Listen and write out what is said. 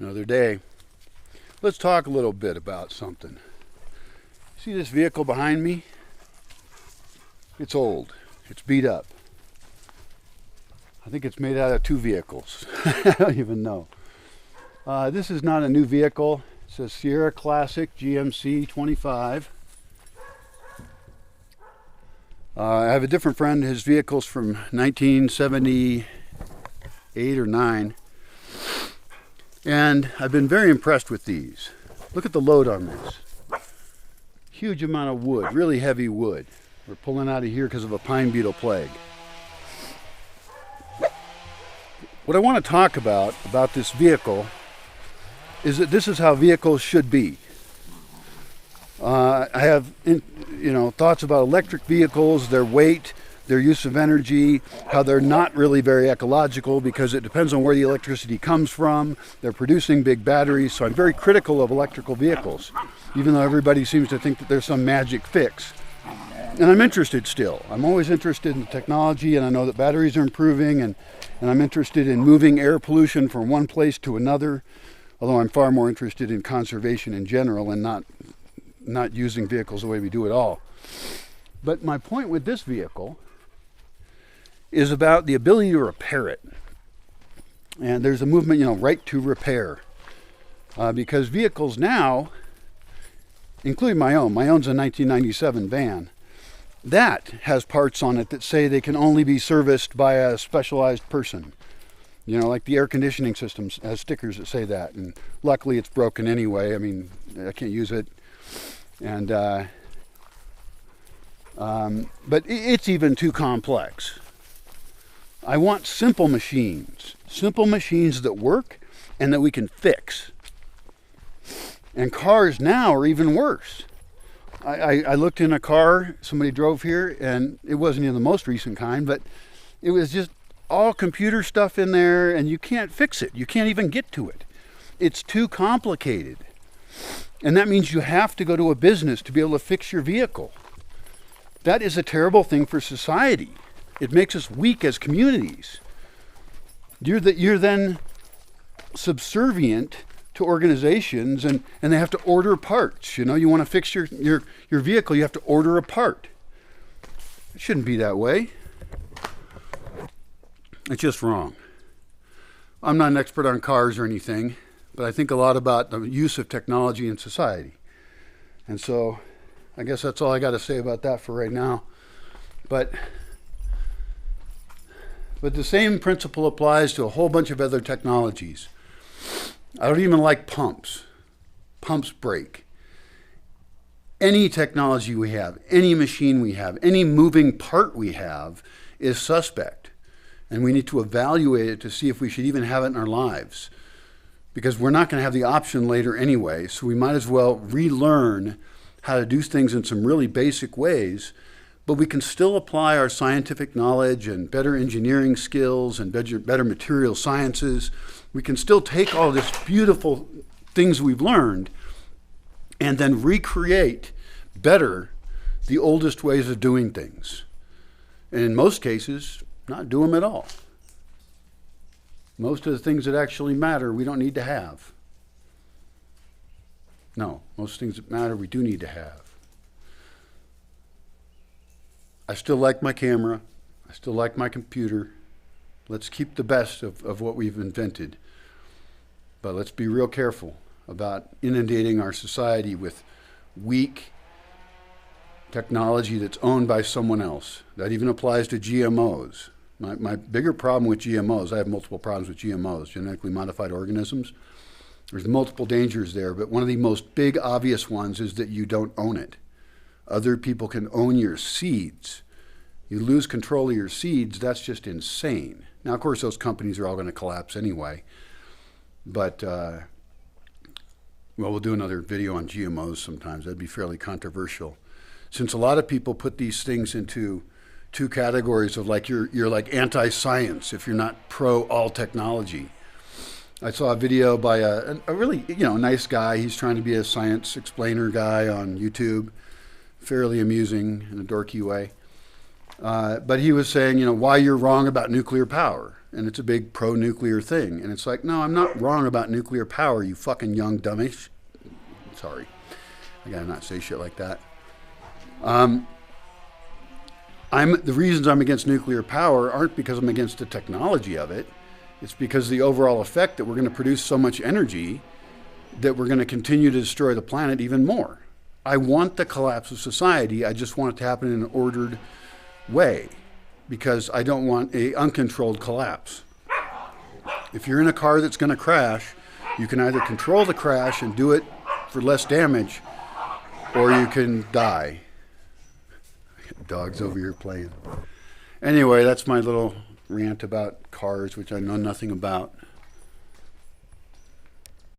Another day. Let's talk a little bit about something. See this vehicle behind me? It's old. It's beat up. I think it's made out of two vehicles. I don't even know. This is not a new vehicle. It's a Sierra Classic GMC 25. I have a different friend. His vehicle's from 1978 or 9. And I've been very impressed with these. Look at the load on this. Huge amount of wood, really heavy wood. We're pulling out of here because of a pine beetle plague. What I want to talk about this vehicle is that this is how vehicles should be. I have thoughts about electric vehicles, their weight, their use of energy, how they're not really very ecological because it depends on where the electricity comes from. They're producing big batteries, so I'm very critical of electrical vehicles, even though everybody seems to think that there's some magic fix. And I'm interested still. I'm always interested in technology, and I know that batteries are improving, and I'm interested in moving air pollution from one place to another, although I'm far more interested in conservation in general and not using vehicles the way we do it all. But my point with this vehicle is about the ability to repair it. And there's a movement, right to repair. Because vehicles now, including my own's a 1997 van, that has parts on it that say they can only be serviced by a specialized person. Like the air conditioning system has stickers that say that. And luckily it's broken anyway. I mean, I can't use it. And but it's even too complex. I want simple machines that work and that we can fix. And cars now are even worse. I looked in a car somebody drove here, and it wasn't even the most recent kind, but it was just all computer stuff in there, and you can't fix it. You can't even get to it. It's too complicated. And that means you have to go to a business to be able to fix your vehicle. That is a terrible thing for society. It makes us weak as communities. You're then subservient to organizations, and they have to order parts. You want to fix your vehicle, you have to order a part. It shouldn't be that way. It's just wrong. I'm not an expert on cars or anything, but I think a lot about the use of technology in society. And so I guess that's all I got to say about that for right now. But the same principle applies to a whole bunch of other technologies. I don't even like pumps. Pumps break. Any technology we have, any machine we have, any moving part we have is suspect. And we need to evaluate it to see if we should even have it in our lives. Because we're not going to have the option later anyway, so we might as well relearn how to do things in some really basic ways, but we can still apply our scientific knowledge and better engineering skills and better material sciences. We can still take all these beautiful things we've learned and then recreate better the oldest ways of doing things. And in most cases, not do them at all. Most of the things that actually matter, we don't need to have. No, most things that matter, we do need to have. I still like my camera. I still like my computer. Let's keep the best of what we've invented. But let's be real careful about inundating our society with weak technology that's owned by someone else. That even applies to GMOs. My bigger problem with GMOs, I have multiple problems with GMOs, genetically modified organisms. There's multiple dangers there, but one of the most big obvious ones is that you don't own it. Other people can own your seeds. You lose control of your seeds, that's just insane. Now, of course, those companies are all going to collapse anyway. But, we'll do another video on GMOs sometimes. That'd be fairly controversial. Since a lot of people put these things into two categories of like you're like anti-science if you're not pro all technology. I saw a video by a really nice guy. He's trying to be a science explainer guy on YouTube, fairly amusing in a dorky way. But he was saying, you know, why you're wrong about nuclear power. And it's a big pro-nuclear thing. And it's like, no, I'm not wrong about nuclear power, you fucking young dummies. Sorry. I gotta not say shit like that. The reasons I'm against nuclear power aren't because I'm against the technology of it. It's because the overall effect that we're going to produce so much energy that we're going to continue to destroy the planet even more. I want the collapse of society. I just want it to happen in an ordered way because I don't want an uncontrolled collapse. If you're in a car that's going to crash, you can either control the crash and do it for less damage, or you can die. Dogs over here playing. Anyway, that's my little rant about cars, which I know nothing about.